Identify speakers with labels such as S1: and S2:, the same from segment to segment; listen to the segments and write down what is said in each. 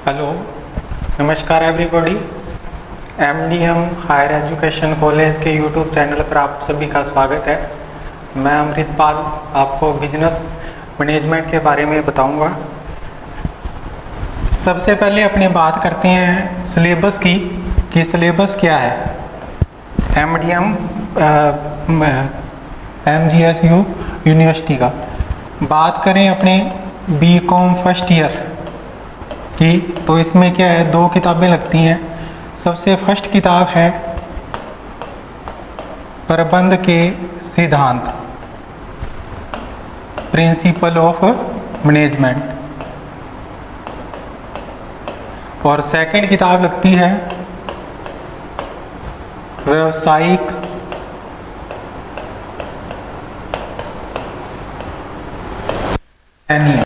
S1: Hello, नमस्कार everybody. MDM higher education college के YouTube channel पर आप सभी का स्वागत है। मैं अमृतपाल आपको बिजनेस मैनेजमेंट के बारे में बताऊंगा। सबसे पहले अपनी बात करते हैं सिलेबस की कि सिलेबस क्या है। एमडीएम एमजीएसयू यूनिवर्सिटी का बात करें अपने बीकॉम फर्स्ट ईयर की, तो इसमें क्या है, दो किताबें लगती हैं। सबसे फर्स्ट किताब है प्रबंध के सिद्धांत, प्रिंसिपल ऑफ मैनेजमेंट, और सेकंड किताब लगती है व्यावसायिक नियम।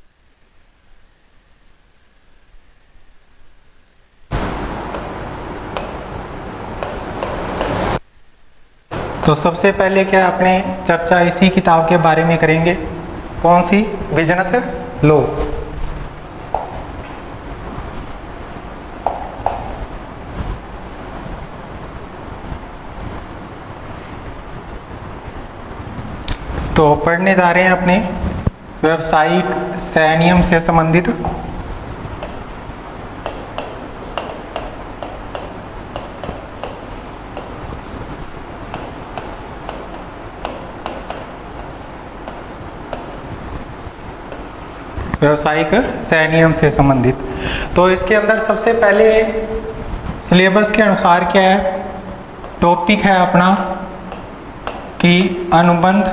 S1: तो सबसे पहले क्या अपने चर्चा इसी किताब के बारे में करेंगे। कौन सी? Business law. तो पढ़ने जा रहे हैं अपने व्यावसायिक संनियम से संबंधित। व्यावसायिक संनियम से संबंधित। तो इसके अंदर सबसे पहले सिलेबस के अनुसार क्या है, टॉपिक है अपना कि अनुबंध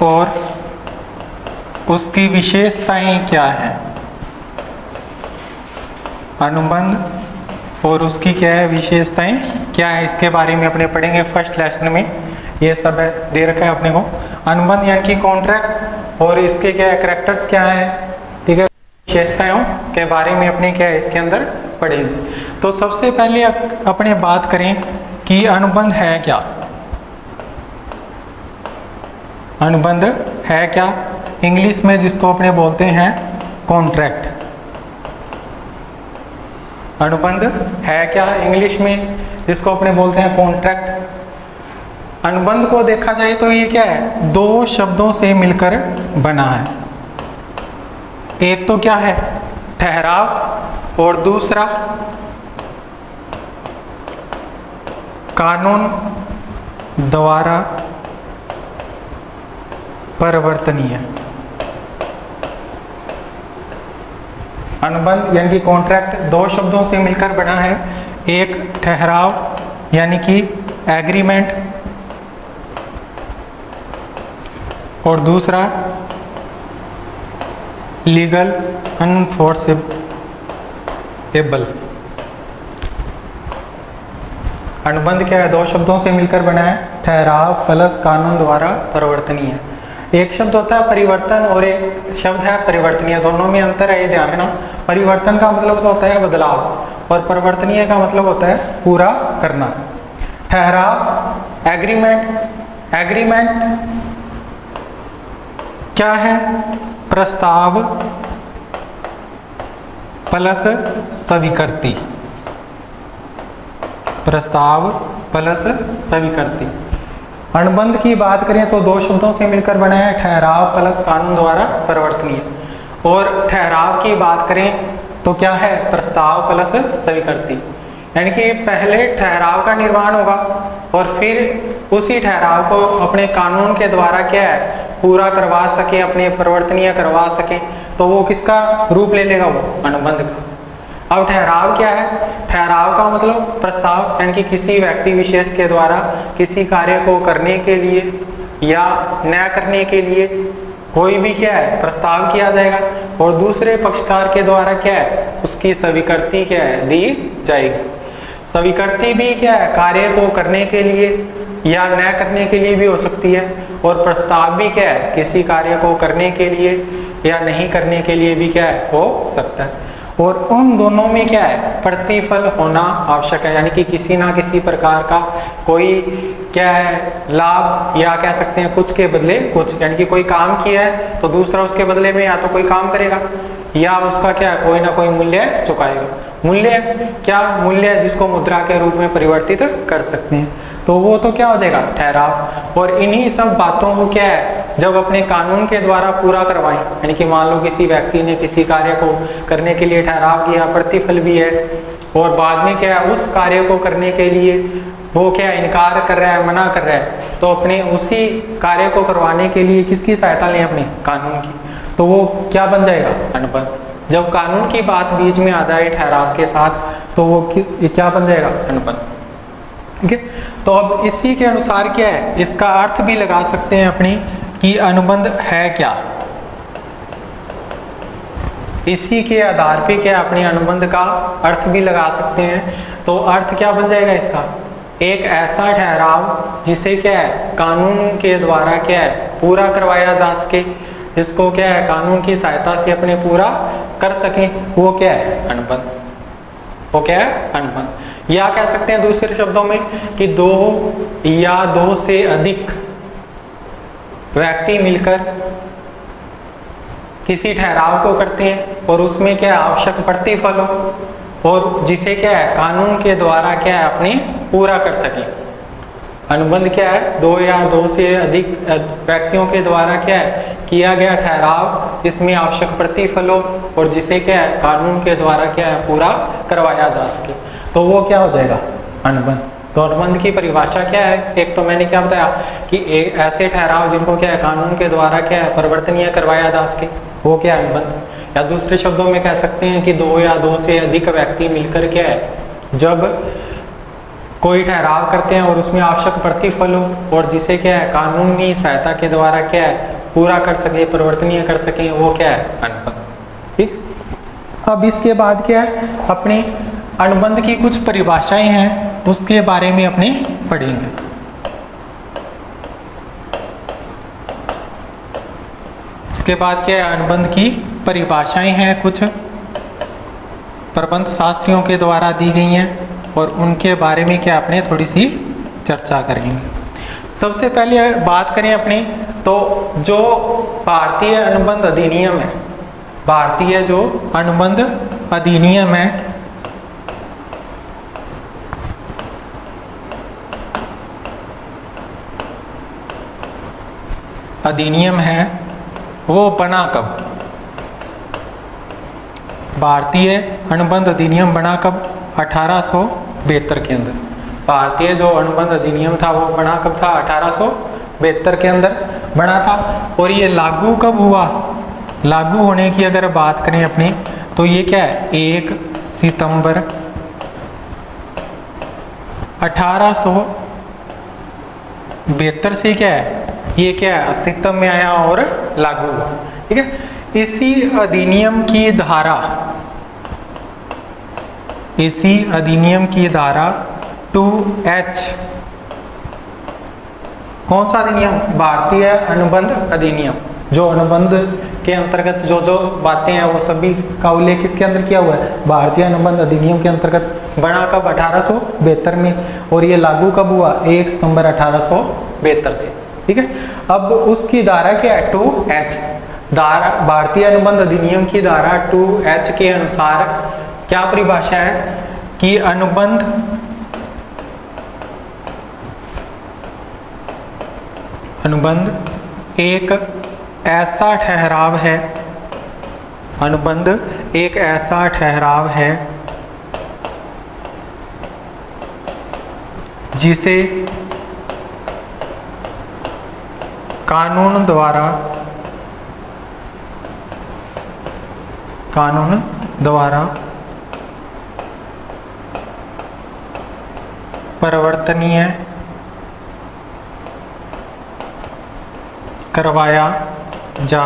S1: और उसकी विशेषताएं क्या है। अनुबंध और उसकी क्या है, विशेषताएं क्या है, इसके बारे में अपने पढ़ेंगे फर्स्ट लेसन में। ये सब है, दे रखा है अपने को। अनुबंध यानी कि कॉन्ट्रैक्ट, और इसके क्या है, कैरेक्टर्स क्या है, ठीक है, विशेषताओं के बारे में अपने क्या है इसके अंदर पढ़ेंगे। तो सबसे पहले अपने बात करें कि अनुबंध है क्या। अनुबंध है क्या, इंग्लिश में जिसको अपने बोलते हैं कॉन्ट्रैक्ट। अनुबंध है क्या इंग्लिश में जिसको अपने बोलते हैं कॉन्ट्रैक्ट। अनुबंध को देखा जाए तो ये क्या है, दो शब्दों से मिलकर बना है। एक तो क्या है, ठहराव, और दूसरा कानून द्वारा परिवर्तनीय। अनुबंध यानी कि कॉन्ट्रैक्ट दो शब्दों से मिलकर बना है। एक ठहराव यानी कि एग्रीमेंट, और दूसरा लीगल अनफोर्सेबल। अनुबंध क्या है, दो शब्दों से मिलकर बना है, ठहराव प्लस कानून द्वारा परिवर्तनीय। एक शब्द होता है परिवर्तन और एक शब्द है परिवर्तनीय, दोनों में अंतर है, ये ध्यान रखना। परिवर्तन का मतलब तो होता है बदलाव, और परिवर्तनीय का मतलब होता है पूरा करना। ठहराव, एग्रीमेंट। एग्रीमेंट क्या है, प्रस्ताव प्लस स्वीकृति। प्रस्ताव प्लस स्वीकृति। अनुबंध की बात करें तो दो शब्दों से मिलकर बना है, ठहराव प्लस कानून द्वारा परिवर्तनीय। और ठहराव की बात करें तो क्या है, प्रस्ताव प्लस स्वीकृति। यानी कि पहले ठहराव का निर्माण होगा और फिर उसी ठहराव को अपने कानून के द्वारा क्या है, पूरा करवा सके, अपने परिवर्तनीय करवा सके, तो वो किसका रूप ले लेगा, वो अनुबंध का। अब ठहराव क्या है, ठहराव का मतलब प्रस्ताव, यानी कि किसी व्यक्ति विशेष के द्वारा किसी कार्य को करने के लिए या न करने के लिए कोई भी क्या है प्रस्ताव किया जाएगा, और दूसरे पक्षकार के द्वारा क्या है, उसकी स्वीकृति क्या है, दी जाएगी। स्वीकृति भी क्या है, कार्य को करने के लिए या न करने के लिए भी हो सकती है, और प्रस्ताव भी क्या है, किसी कार्य को करने के लिए या नहीं करने के लिए भी क्या है, हो सकता है। और उन दोनों में क्या है, प्रतिफल होना आवश्यक है, यानी कि किसी ना किसी प्रकार का कोई क्या है लाभ, या कह सकते हैं कुछ के बदले कुछ, यानी कि कोई काम किया है तो दूसरा उसके बदले में या तो कोई काम करेगा या उसका क्या है कोई ना कोई मूल्य चुकाएगा। मूल्य क्या, मूल्य जिसको मुद्रा के रूप में परिवर्तित कर सकते हैं, तो वो तो क्या हो जाएगा, ठहराव। और इन्हीं सब बातों को क्या है जब अपने कानून के द्वारा पूरा करवाएं, यानी कि मान लो किसी व्यक्ति ने किसी कार्य को करने के लिए ठहराव किया, प्रतिफल भी है, और बाद में क्या है उस कार्य को करने के लिए वो क्या इनकार कर रहा है, मना कर रहा है, तो अपने उसी कार्य को करवाने के लिए किसकी सहायता लें, अपने कानून की, तो वो क्या बन जाएगा, अनुबंध। जब कानून की बात बीच में आ जाए ठहराव के साथ, तो वो क्या बन जाएगा, अनुबंध। ठीक है, तो अब इसी के अनुसार क्या है, इसका अर्थ भी लगा सकते हैं अपनी कि अनुबंध है क्या। इसी के आधार पे क्या अपने अनुबंध का अर्थ भी लगा सकते हैं। तो अर्थ क्या बन जाएगा इसका, एक ऐसा ठहराव जिसे क्या है कानून के द्वारा क्या है पूरा करवाया जा सके, जिसको क्या है कानून की सहायता से अपने पूरा कर सके, वो क्या है, अनुबंध। वो क्या है, अनुबंध। या कह सकते हैं दूसरे शब्दों में कि दो या दो से अधिक व्यक्ति मिलकर किसी ठहराव को करते हैं और उसमें क्या आवश्यक प्रतिफल हो और जिसे क्या है कानून के द्वारा क्या है अपने पूरा कर सके। अनुबंध क्या है, दो या दो से अधिक व्यक्तियों के द्वारा क्या है किया गया ठहराव जिसमें आवश्यक प्रतिफल हो और जिसे क्या है कानून के द्वारा क्या है पूरा करवाया जा सके, तो वो क्या हो जाएगा, अनुबंध। तो अनुबंध की परिभाषा क्या है, एक तो मैंने क्या बताया कि एक ऐसे ठहराव जिनको क्या है कानून के द्वारा क्या है परिवर्तनीय करवाया जा सके, वो क्या है, अनुबंध। या दूसरे शब्दों में कह सकते हैं कि दो या दो से अधिक व्यक्ति मिलकर क्या है जब कोई ठहराव करते हैं और उसमें आवश्यक प्रतिफल हो और जिसे क्या है कानूनी सहायता के द्वारा क्या है पूरा कर सके, परिवर्तनीय कर सके, वो क्या है, अनुबंध। ठीक, अब इसके बाद क्या है अपने अनुबंध की कुछ परिभाषाएं हैं, उसके बारे में अपने पढ़ेंगे। उसके बाद क्या है अनुबंध की परिभाषाएं हैं, कुछ प्रबंध शास्त्रियों के द्वारा दी गई हैं और उनके बारे में क्या अपने थोड़ी सी चर्चा करेंगे। सबसे पहले बात करें अपनी, तो जो भारतीय अनुबंध अधिनियम है, भारतीय जो अनुबंध अधिनियम है, अधिनियम है वो बना कब, भारतीय अनुबंध अधिनियम बना कब, 1872 के अंदर। भारतीय जो अनुबंध अधिनियम था वो बना कब था, 1872 के अंदर बना था। और ये लागू कब हुआ, लागू होने की अगर बात करें अपनी, तो ये क्या है 1 सितंबर 1872 से क्या है ये क्या है अस्तित्व में आया और लागू हुआ। ठीक है, इसी अधिनियम की धारा, इसी अधिनियम की धारा 2H, कौन सा अधिनियम, भारतीय अनुबंध अधिनियम, जो अनुबंध के अंतर्गत जो जो बातें हैं वो सभी का उल्लेख किसके अंदर किया हुआ है, भारतीय अनुबंध अधिनियम के अंतर्गत। बना कब, 1872 में, और ये लागू कब हुआ, 1 सितंबर 1872 से। ठीक है, अब उसकी धारा क्या है, 2H धारा, भारतीय अनुबंध अधिनियम की धारा 2H के अनुसार क्या परिभाषा है कि अनुबंध एक ऐसा ठहराव है, अनुबंध एक ऐसा ठहराव है जिसे कानून द्वारा परिवर्तनीय करवाया जा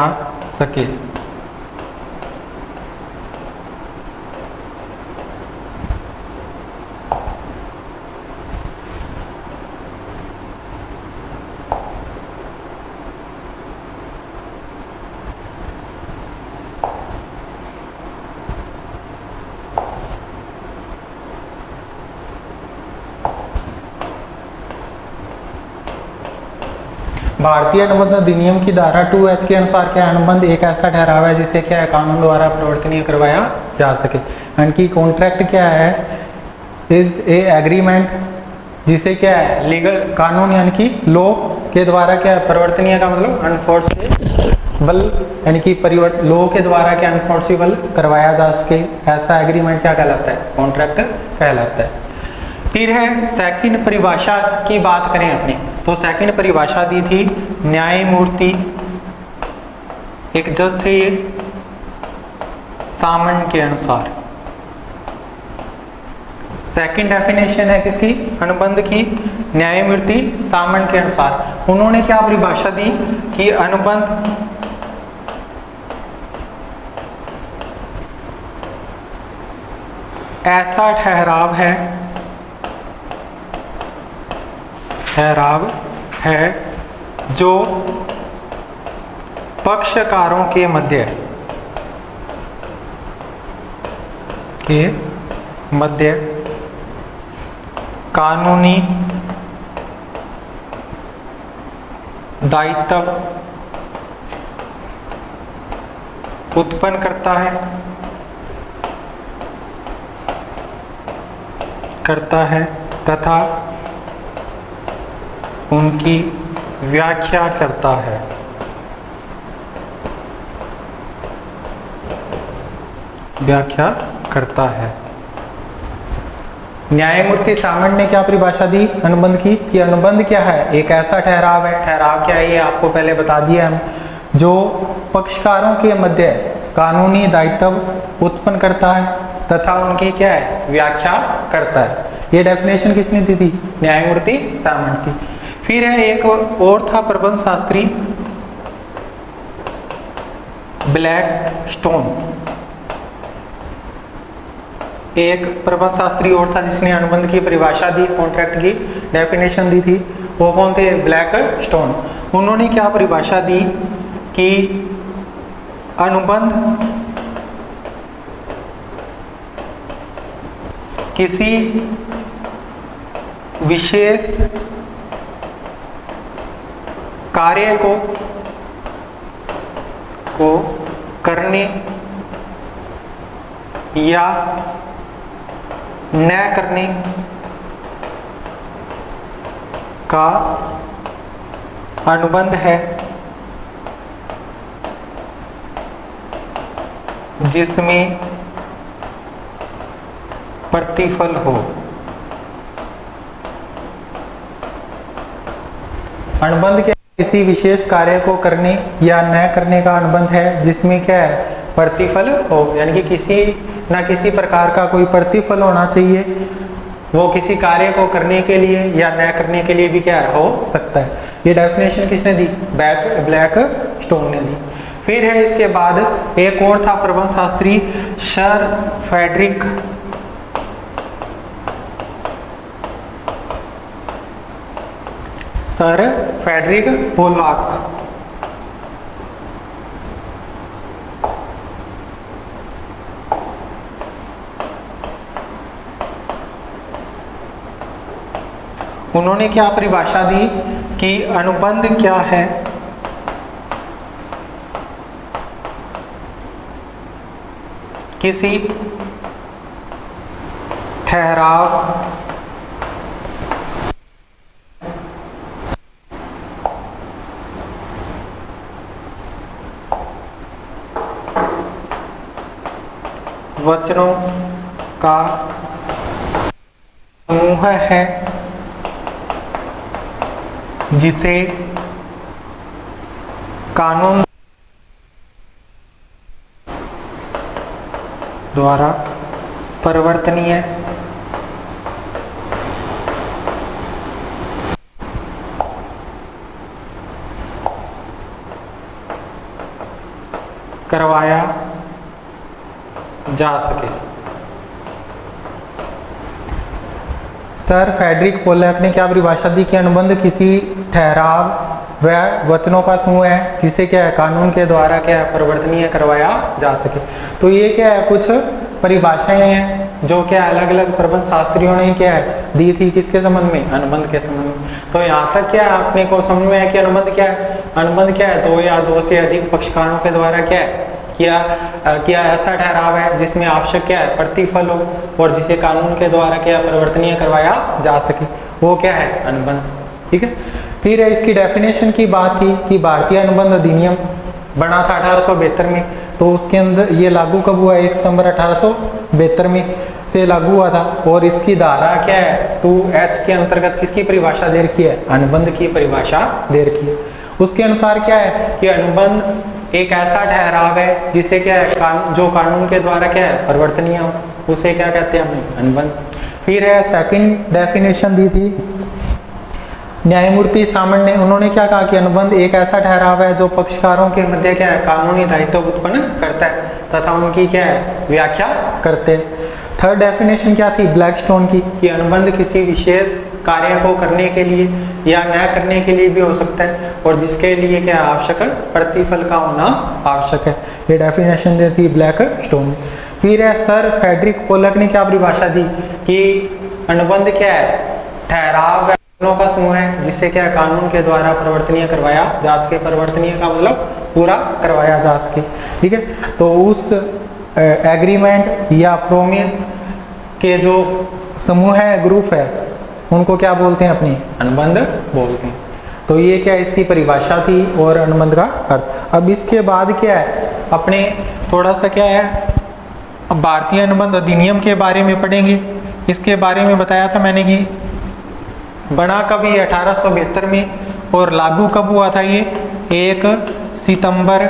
S1: सके। भारतीय अनुबंध अधिनियम की धारा 2H के अनुसार क्या अनुबंध एक ऐसा ठहराव है जिसे क्या है कानून द्वारा परिवर्तनीय करवाया जा सके। यानी कि कॉन्ट्रैक्ट क्या है, इज ए एग्रीमेंट जिसे क्या है लीगल कानून यानी कि लॉ के द्वारा क्या है परिवर्तनीय का मतलब अनफोर्सेबल यानी कि लॉ के द्वारा क्या अनफोर्सेबल करवाया जा सके, ऐसा एग्रीमेंट क्या कहलाता है, कॉन्ट्रैक्ट कहलाता है। फिर है सेकंड परिभाषा की बात करें अपनी, तो सेकंड परिभाषा दी थी न्यायमूर्ति, एक जज थे ये, सामन के अनुसार। सेकंड डेफिनेशन है किसकी, अनुबंध की, न्यायमूर्ति सामन के अनुसार। उन्होंने क्या परिभाषा दी कि अनुबंध ऐसा ठहराव है जो पक्षकारों के मध्य कानूनी दायित्व उत्पन्न करता है तथा उनकी व्याख्या करता है। न्यायमूर्ति सामन ने क्या परिभाषा दी अनुबंध की, कि अनुबंध क्या है, एक ऐसा ठहराव है, ठहराव क्या है ये आपको पहले बता दिया हम, जो पक्षकारों के मध्य कानूनी दायित्व उत्पन्न करता है तथा उनकी क्या है व्याख्या करता है। ये डेफिनेशन किसने दी थी, न्यायमूर्ति सामन की। फिर है एक और था प्रबंध शास्त्री ब्लैक स्टोन, एक प्रबंध शास्त्री और था जिसने अनुबंध की परिभाषा दी, कॉन्ट्रैक्ट की डेफिनेशन दी थी, वो कौन थे, ब्लैक स्टोन। उन्होंने क्या परिभाषा दी कि अनुबंध किसी विशेष कार्य को करने या न करने का अनुबंध है जिसमें प्रतिफल हो। अनुबंध क्या, किसी विशेष कार्य को करने या न करने का अनुबंध है जिसमें क्या है प्रतिफल हो, यानी कि किसी ना किसी प्रकार का कोई प्रतिफल होना चाहिए, वो किसी कार्य को करने के लिए या न करने के लिए भी क्या हो सकता है। ये डेफिनेशन किसने दी, ब्लैक स्टोन ने दी। फिर है इसके बाद एक और था प्रबंध शास्त्री सर फ्रेडरिक पोलाक। उन्होंने क्या परिभाषा दी कि अनुबंध क्या है, किसी ठहराव वचनों का समूह है जिसे कानून द्वारा परिवर्तनीय करवाया जा सके। सर फ्रेडरिक पोलैक ने क्या परिभाषा दी कि अनुबंध किसी ठहराव व वचनों का समूह है जिसे क्या है कानून के द्वारा क्या है परिवर्तनीय करवाया जा सके। तो ये क्या है कुछ परिभाषाएं हैं जो क्या अलग अलग प्रबंध शास्त्रियों ने क्या है दी थी, किसके संबंध में, अनुबंध के संबंध में। तो यहाँ तक क्या है अपने को समझ में है कि अनुबंध क्या है? अनुबंध क्या है? दो या दो से अधिक पक्षकारों के द्वारा क्या है किया ऐसा ठहराव है जिसमें आवश्यक क्या है प्रतिफल हो और जिसे कानून के द्वारा क्या परिवर्तनीय करवाया जा सके, वो क्या है? अनुबंध। ठीक है। फिर इसकी डेफिनेशन की बात थी कि भारतीय अनुबंध अधिनियम बना था 1872 में, तो उसके अंदर ये लागू कब हुआ? 1 सितंबर 1872 में से लागू हुआ था। और इसकी धारा क्या है? 2H के अंतर्गत किसकी परिभाषा दे रखी है? अनुबंध की परिभाषा दे रखी है। उसके अनुसार क्या है कि अनुबंध एक ऐसा ठहराव है जिसे क्या है जो कानून के द्वारा क्या है परिवर्तनीय हो, उसे क्या कहते हैं हमने? अनुबंध। फिर है सेकंड डेफिनेशन दी थी न्यायमूर्ति सामंत ने, उन्होंने क्या कहा कि अनुबंध एक ऐसा ठहराव है जो पक्षकारों के मध्य क्या है कानूनी दायित्व उत्पन्न करता है तथा उनकी क्या है व्याख्या करते हैं। थर्ड डेफिनेशन क्या थी ब्लैकस्टोन की कि अनुबंध किसी विशेष कार्य को करने के लिए या न करने के लिए भी हो सकता है और जिसके लिए क्या आवश्यक है प्रतिफल का होना आवश्यक है। ये डेफिनेशन दी थी ब्लैकस्टोन। फिर है सर फ्रेडरिक पोलक ने क्या परिभाषा दी कि अनुबंध क्या है? ठहराव का समूह है जिसे क्या कानून के द्वारा परिवर्तनीय करवाया जा सके। परिवर्तनीय का मतलब पूरा करवाया जा सके। ठीक है। तो उस एग्रीमेंट या प्रोमिस के जो समूह है ग्रुप है उनको क्या बोलते हैं? अपनी अनुबंध बोलते हैं। तो ये क्या इसकी परिभाषा थी और अनुबंध का अर्थ। अब इसके बाद क्या है अपने थोड़ा सा क्या है भारतीय अनुबंध अधिनियम के बारे में पढ़ेंगे। इसके बारे में बताया था मैंने कि बना कभी 1872 में और लागू कब हुआ था? ये 1 सितंबर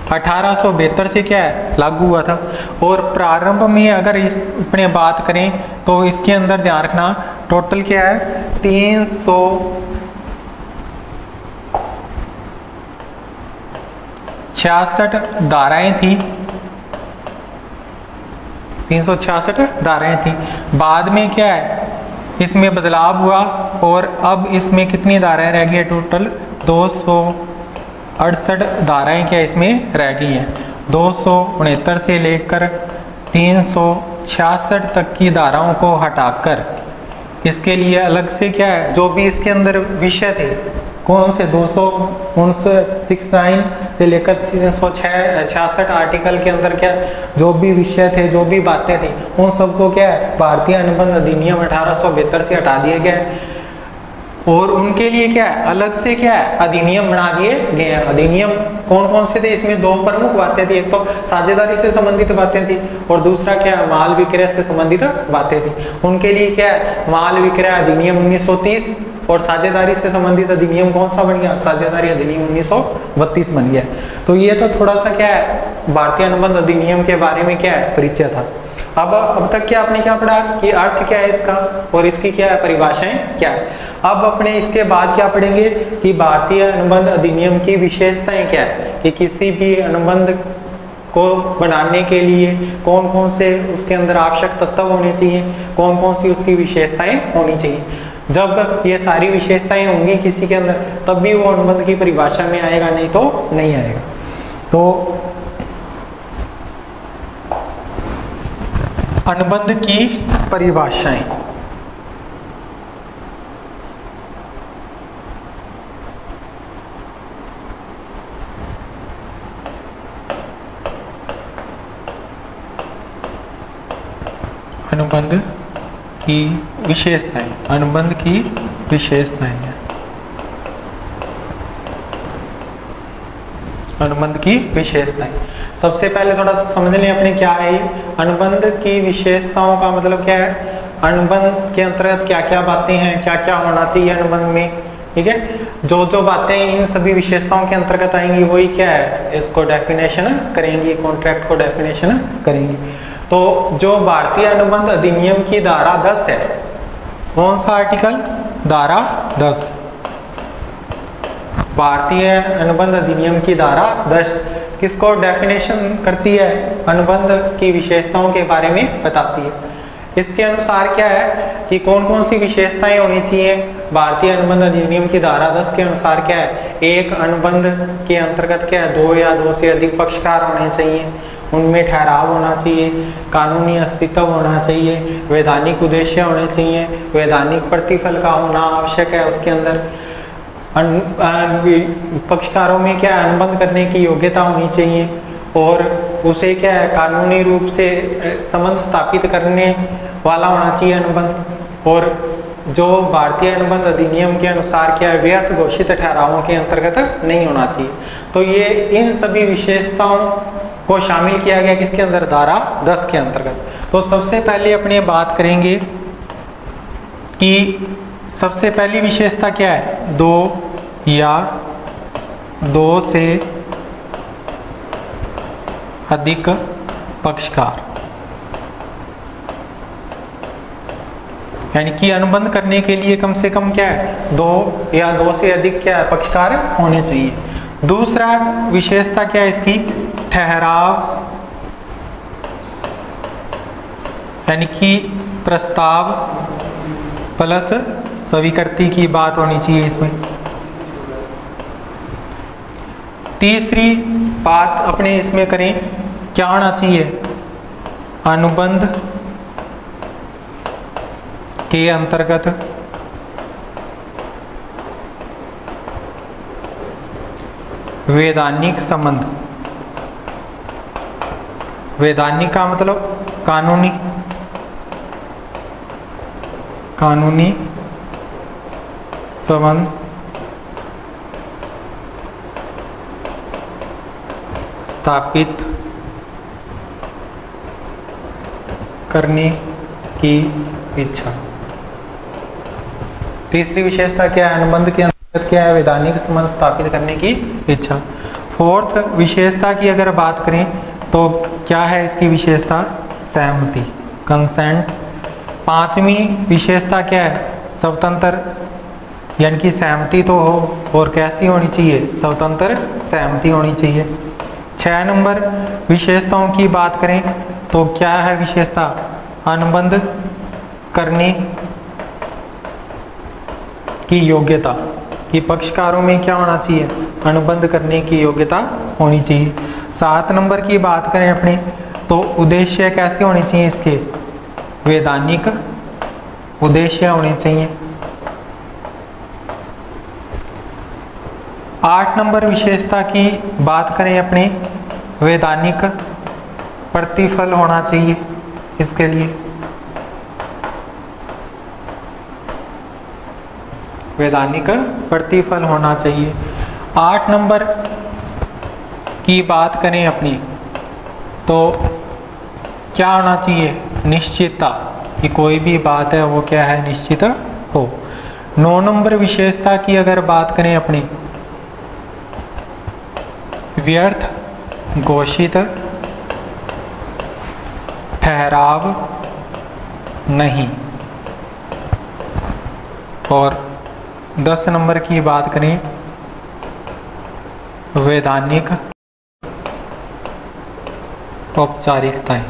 S1: 1872 से क्या है लागू हुआ था। और प्रारंभ में अगर इस अपने बात करें तो इसके अंदर ध्यान रखना टोटल क्या है 366 धाराएं थी। 366 धाराएं थी। बाद में क्या है इसमें बदलाव हुआ और अब इसमें कितनी धाराएं रह गई है? टोटल 268 धाराएं क्या इसमें रह गई हैं। 269 से लेकर 366 तक की धाराओं को हटाकर इसके लिए अलग से क्या है जो भी इसके अंदर विषय थे कौन से 269 से लेकर 366 आर्टिकल के अंदर क्या जो भी विषय थे जो भी बातें थी उन सबको क्या है भारतीय अनुबंध अधिनियम 1872 से हटा दिया गया है और उनके लिए क्या है अलग से क्या है अधिनियम बना दिए गए हैं। अधिनियम कौन कौन से थे? इसमें दो प्रमुख बातें थी। एक तो साझेदारी से संबंधित बातें थी और दूसरा क्या है माल विक्रय से संबंधित बातें थी। उनके लिए क्या है माल विक्रय अधिनियम 1930 और साझेदारी से संबंधित अधिनियम कौन सा बन गया? साझेदारी अधिनियम 1932 बन गया। तो ये तो थोड़ा सा क्या है भारतीय अनुबंध अधिनियम के बारे में क्या है परिचय था। अब तक क्या आपने क्या पढ़ा कि अर्थ क्या है इसका और इसकी क्या है परिभाषाएं क्या है। अब अपने इसके बाद क्या पढ़ेंगे कि भारतीय अनुबंध अधिनियम की विशेषताएं क्या है कि किसी भी अनुबंध को बनाने के लिए कौन कौन से उसके अंदर आवश्यक तत्व होने चाहिए, कौन कौन सी उसकी विशेषताएं होनी चाहिए। जब ये सारी विशेषताएं होंगी किसी के अंदर तब भी वो अनुबंध की परिभाषा में आएगा, नहीं तो नहीं आएगा। तो अनुबंध की परिभाषाएं अनुबंध की विशेषताएं, अनुबंध की विशेषताएं हैं। अनुबंध की विशेषताएं सबसे पहले थोड़ा सा समझ लें अपने क्या है ये अनुबंध की विशेषताओं का मतलब क्या है। अनुबंध के अंतर्गत क्या क्या बातें हैं, क्या क्या होना चाहिए अनुबंध में। ठीक है, जो जो बातें इन सभी विशेषताओं के अंतर्गत आएंगी वही क्या है इसको डेफिनेशन करेंगी, कॉन्ट्रैक्ट को डेफिनेशन करेंगी। तो जो भारतीय अनुबंध अधिनियम की धारा 10 है, कौन सा आर्टिकल? धारा 10। भारतीय अनुबंध अधिनियम की धारा 10 किसको डेफिनेशन करती है? अनुबंध की विशेषताओं के बारे में बताती है। इसके अनुसार क्या है कि कौन कौन सी विशेषताएं होनी चाहिए। भारतीय अनुबंध अधिनियम की धारा 10 के अनुसार क्या है एक अनुबंध के अंतर्गत क्या है 2 या 2 से अधिक पक्षकार होने चाहिए उनमें ठहराव होना चाहिए, कानूनी अस्तित्व होना चाहिए, वैधानिक उद्देश्य होने चाहिए, वैधानिक प्रतिफल का होना आवश्यक है उसके अंदर। पक्षकारों में क्या है, अनुबंध करने की योग्यता होनी चाहिए और उसे क्या है कानूनी रूप से संबंध स्थापित करने वाला होना चाहिए अनुबंध, और जो भारतीय अनुबंध अधिनियम के अनुसार क्या है व्यर्थ घोषित ठहरावों के अंतर्गत नहीं होना चाहिए। तो ये इन सभी विशेषताओं को शामिल किया गया किसके अंदर, धारा 10 के अंतर्गत। तो सबसे पहले अपने बात करेंगे कि सबसे पहली विशेषता क्या है, दो या दो से अधिक पक्षकार, यानी कि अनुबंध करने के लिए कम से कम क्या है, दो या दो से अधिक क्या है पक्षकार होने चाहिए। दूसरा विशेषता क्या है इसकी, ठहराव, यानी कि प्रस्ताव प्लस स्वीकृति की बात होनी चाहिए इसमें। तीसरी बात अपने इसमें करें, क्या होना चाहिए, अनुबंध के अंतर्गत वैधानिक संबंध, वैधानिक का मतलब कानूनी, कानूनी संबंध स्थापित करने की इच्छा। तीसरी विशेषता क्या है, अनुबंध के अंतर्गत क्या है, वैधानिक संबंध स्थापित करने की इच्छा। फोर्थ विशेषता की अगर बात करें तो क्या है इसकी विशेषता, सहमति, कंसेंट। पांचवी विशेषता क्या है, स्वतंत्र, यानी कि सहमति तो हो और कैसी होनी चाहिए, स्वतंत्र सहमति होनी चाहिए। 6 नंबर विशेषताओं की बात करें तो क्या है विशेषता, अनुबंध करने की योग्यता, कि पक्षकारों में क्या होना चाहिए, अनुबंध करने की योग्यता होनी चाहिए। 7 नंबर की बात करें अपने तो उद्देश्य कैसे होने चाहिए इसके, वैधानिक उद्देश्य होने चाहिए। 8 नंबर विशेषता की बात करें अपने, वैधानिक प्रतिफल होना चाहिए इसके लिए, वैधानिक प्रतिफल होना चाहिए। 8 नंबर की बात करें अपनी तो क्या होना चाहिए, निश्चितता, कि कोई भी बात है वो क्या है, निश्चित हो। 9 नंबर विशेषता की अगर बात करें अपनी, व्यर्थ घोषित ठहराव नहीं। और 10 नंबर की बात करें, वैधानिक औपचारिकताएं।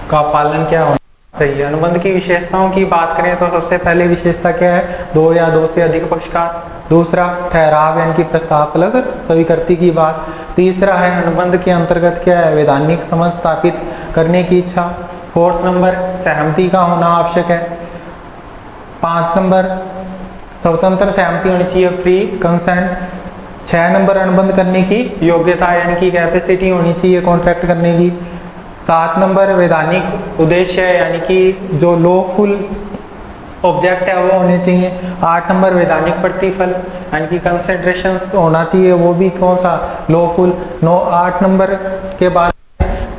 S1: का पालन क्या होना चाहिए। अनुबंध की विशेषताओं की बात करें तो सबसे पहले विशेषता क्या है, दो या दो से अधिक पक्षकार। दूसरा ठहराव यानी कि प्रस्ताव प्लस स्वीकृति की बात। तीसरा है अनुबंध के अंतर्गत क्या है, वैधानिक संबंध स्थापित करने की इच्छा। 4th नंबर सहमति का होना आवश्यक है। 5 नंबर स्वतंत्र सहमति होनी चाहिए, फ्री कंसेंट। 6 नंबर अनुबंध करने की योग्यता यानी कि कैपेसिटी होनी चाहिए कॉन्ट्रैक्ट करने की। 7 नंबर वैधानिक उद्देश्य यानी कि जो लॉफुल ऑब्जेक्ट है वो होने चाहिए। 8 नंबर वैधानिक प्रतिफल यानी कि कंसिडरेशन होना चाहिए, वो भी कौन सा, लॉफुल। 8 नंबर के बाद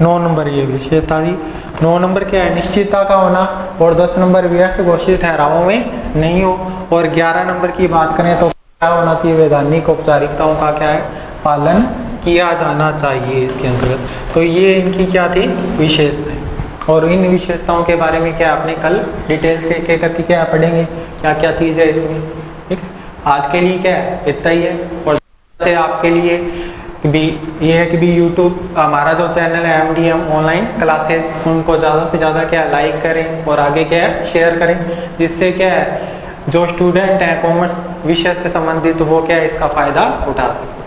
S1: 9 नंबर ये विशेषता थी। 9 नंबर क्या है, निश्चितता का होना। और 10 नंबर व्यर्थ घोषित ठहरावों में नहीं हो। और 11 नंबर की बात करें तो क्या होना चाहिए, वैधानिक औपचारिकताओं का क्या है, पालन किया जाना चाहिए इसके अंतर्गत। तो ये इनकी क्या थी, विशेषताएं। और इन विशेषताओं के बारे में क्या आपने कल डिटेल से एक करके क्या पढ़ेंगे, क्या क्या चीज़ है इसमें। ठीक है, आज के लिए क्या है, इतना ही है। और आपके लिए भी ये है कि भी यूट्यूब हमारा जो चैनल है MDM ऑनलाइन क्लासेज, उनको ज़्यादा से ज़्यादा क्या लाइक करें और आगे क्या है शेयर करें, जिससे क्या है जो स्टूडेंट हैं कॉमर्स विषय से संबंधित वो क्या इसका फ़ायदा उठा सकते हैं।